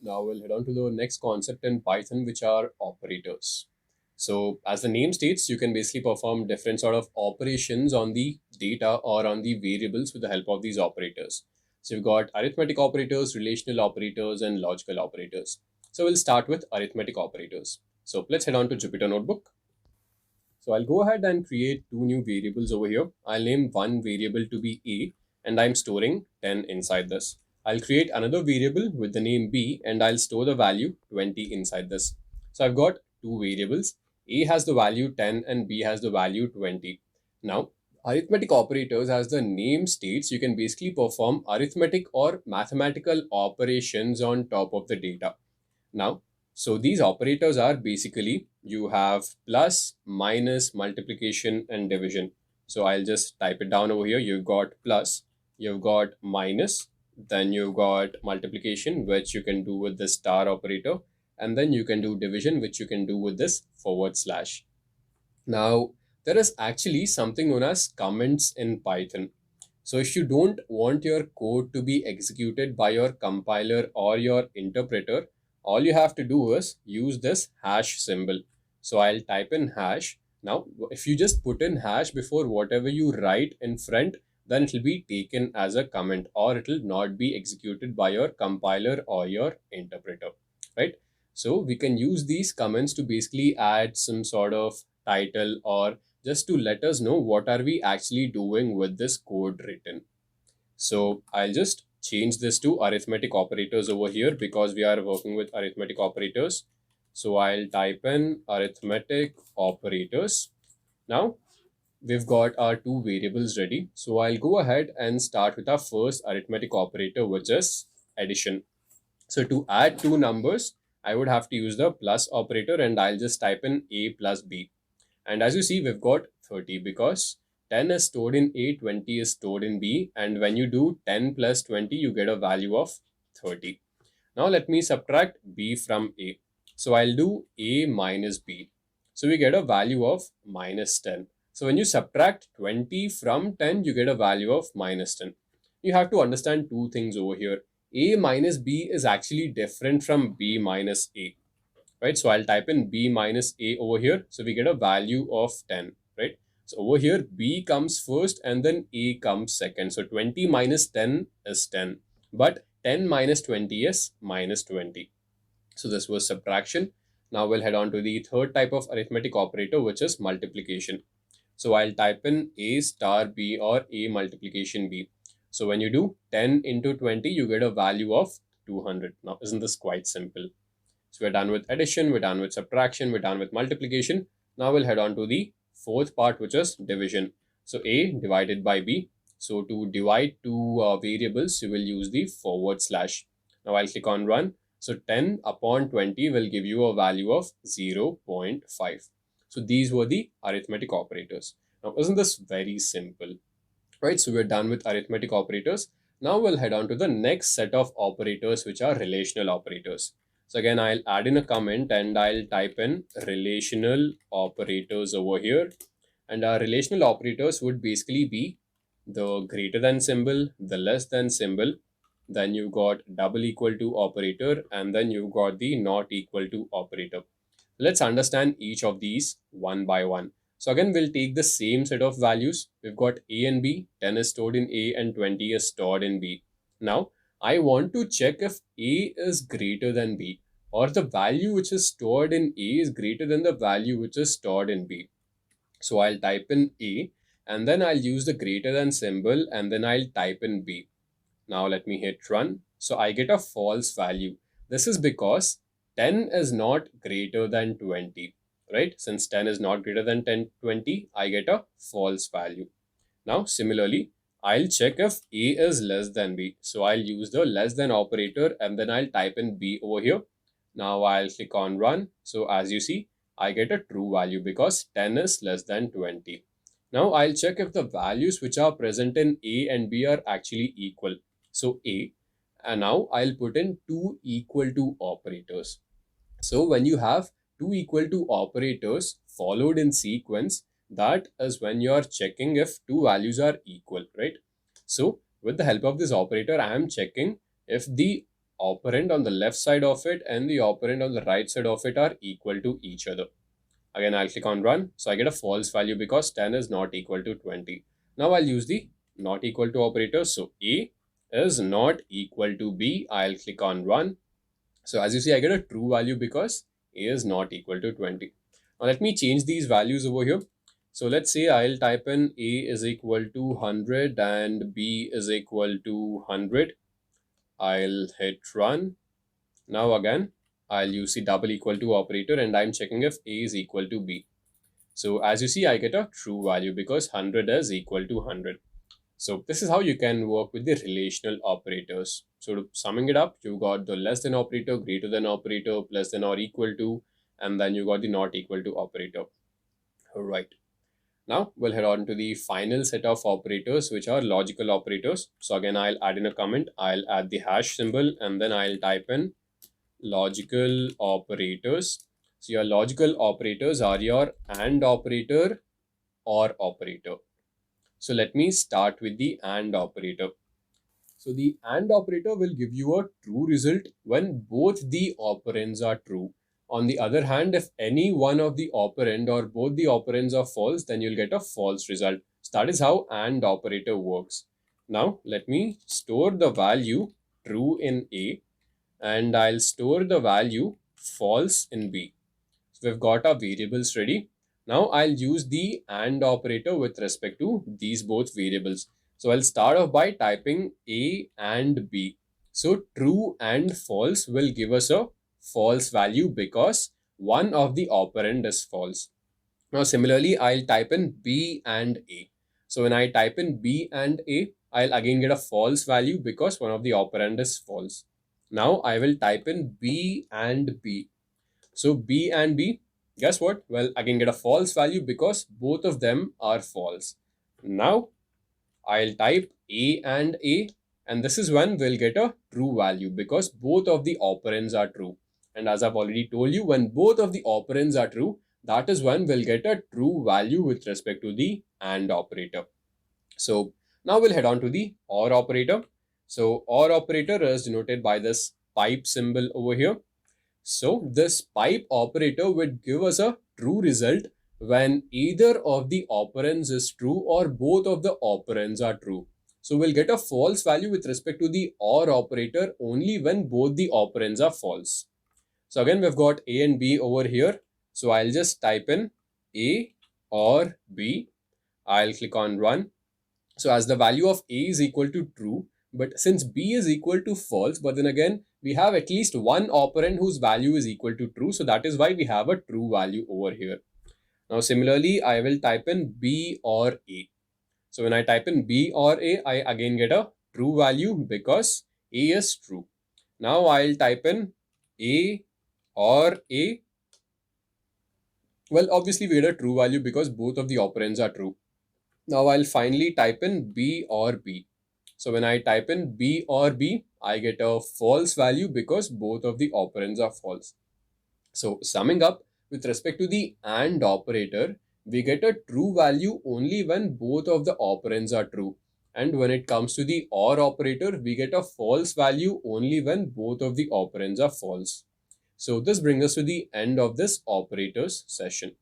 Now we'll head on to the next concept in Python, which are operators. So as the name states, you can basically perform different sort of operations on the data or on the variables with the help of these operators. So you've got arithmetic operators, relational operators, and logical operators. So we'll start with arithmetic operators. So let's head on to Jupyter Notebook. So I'll go ahead and create two new variables over here. I'll name one variable to be A, and I'm storing 10 inside this. I'll create another variable with the name B, and I'll store the value 20 inside this. So I've got two variables. A has the value 10 and B has the value 20. Now, arithmetic operators, as the name states, you can basically perform arithmetic or mathematical operations on top of the data. Now, so these operators are basically you have plus, minus, multiplication, and division. So I'll just type it down over here. You've got plus, you've got minus, then you've got multiplication, which you can do with the star operator, and then you can do division, which you can do with this forward slash. Now, there is actually something known as comments in Python. So if you don't want your code to be executed by your compiler or your interpreter, all you have to do is use this hash symbol. So I'll type in hash. Now, if you just put in hash before whatever you write in front, then it will be taken as a comment or it will not be executed by your compiler or your interpreter, right? So we can use these comments to basically add some sort of title or just to let us know what are we actually doing with this code written. So I'll just change this to arithmetic operators over here because we are working with arithmetic operators. So I'll type in arithmetic operators. Now we've got our two variables ready. So I'll go ahead and start with our first arithmetic operator, which is addition. So to add two numbers, I would have to use the plus operator and I'll just type in a plus b. And as you see, we've got 30 because 10 is stored in A, 20 is stored in B. And when you do 10 plus 20, you get a value of 30. Now let me subtract B from A. So I'll do A minus B. So we get a value of minus 10. So when you subtract 20 from 10, you get a value of minus 10. You have to understand two things over here. A minus B is actually different from B minus A, right? So I'll type in B minus A over here. So we get a value of 10, right? So over here, B comes first and then A comes second. So 20 minus 10 is 10, but 10 minus 20 is minus 20. So this was subtraction. Now we'll head on to the third type of arithmetic operator, which is multiplication. So I'll type in A star B or A multiplication B. So when you do 10 into 20, you get a value of 200. Now, isn't this quite simple? So we're done with addition, we're done with subtraction, we're done with multiplication. Now we'll head on to the fourth part, which is division. So A divided by B. So to divide two variables, you will use the forward slash. Now I'll click on run. So 10 upon 20 will give you a value of 0.5. So these were the arithmetic operators. Now isn't this very simple? Right, so we're done with arithmetic operators. Now we'll head on to the next set of operators, which are relational operators. So again, I'll add in a comment and I'll type in relational operators over here. And our relational operators would basically be the greater than symbol, the less than symbol, then you got double equal to operator, and then you got the not equal to operator. Let's understand each of these one by one. So again, we'll take the same set of values. We've got A and B, 10 is stored in A and 20 is stored in B. Now, I want to check if A is greater than B or the value which is stored in A is greater than the value which is stored in B. So I'll type in A and then I'll use the greater than symbol and then I'll type in B. Now let me hit run. So I get a false value. This is because 10 is not greater than 20, right? Since 10 is not greater than 20, I get a false value. Now, similarly, I'll check if A is less than B. So I'll use the less than operator and then I'll type in B over here. Now I'll click on run. So as you see, I get a true value because 10 is less than 20. Now I'll check if the values which are present in A and B are actually equal. So A, and now I'll put in two equal to operators. So when you have two equal to operators followed in sequence, that is when you are checking if two values are equal, right? So with the help of this operator, I am checking if the operand on the left side of it and the operand on the right side of it are equal to each other. Again, I'll click on run. So I get a false value because 10 is not equal to 20. Now I'll use the not equal to operator. So A is not equal to B. I'll click on run. So as you see, I get a true value because A is not equal to 20. Now let me change these values over here. So let's say I'll type in A is equal to 100 and B is equal to 100. I'll hit run. Now again, I'll use the double equal to operator and I'm checking if A is equal to B. So as you see, I get a true value because 100 is equal to 100. So this is how you can work with the relational operators. So to summing it up, you got the less than operator, greater than operator, less than or equal to, and then you got the not equal to operator. All right. Now we'll head on to the final set of operators, which are logical operators. So again, I'll add in a comment, I'll add the hash symbol, and then I'll type in logical operators. So your logical operators are your AND operator or operator. So let me start with the AND operator. So the AND operator will give you a true result when both the operands are true. On the other hand, if any one of the operand or both the operands are false, then you'll get a false result. So that is how AND operator works. Now let me store the value true in A and I'll store the value false in B. So we've got our variables ready. Now I'll use the AND operator with respect to these both variables. So I'll start off by typing A and B. So true and false will give us a false value because one of the operand is false. Now similarly, I'll type in B and A. So when I type in B and A, I'll again get a false value because one of the operand is false. Now I will type in B and B. So B and B, guess what? Well, I can get a false value because both of them are false. Now I'll type A and this is when we'll get a true value because both of the operands are true. And as I've already told you, when both of the operands are true, that is when we'll get a true value with respect to the AND operator. So now we'll head on to the OR operator. So OR operator is denoted by this pipe symbol over here. So this pipe operator would give us a true result when either of the operands is true or both of the operands are true. So we'll get a false value with respect to the OR operator only when both the operands are false. So again, we've got A and B over here. So I'll just type in A or B. I'll click on run. So as the value of A is equal to true, but since B is equal to false, but then again, we have at least one operand whose value is equal to true. So that is why we have a true value over here. Now, similarly, I will type in B or A. So when I type in B or A, I again get a true value because A is true. Now I'll type in A or A. Well, obviously we get a true value because both of the operands are true. Now I'll finally type in B or B. So when I type in B or B, I get a false value because both of the operands are false. So summing up, with respect to the AND operator, we get a true value only when both of the operands are true. And when it comes to the OR operator, we get a false value only when both of the operands are false. So this brings us to the end of this operators session.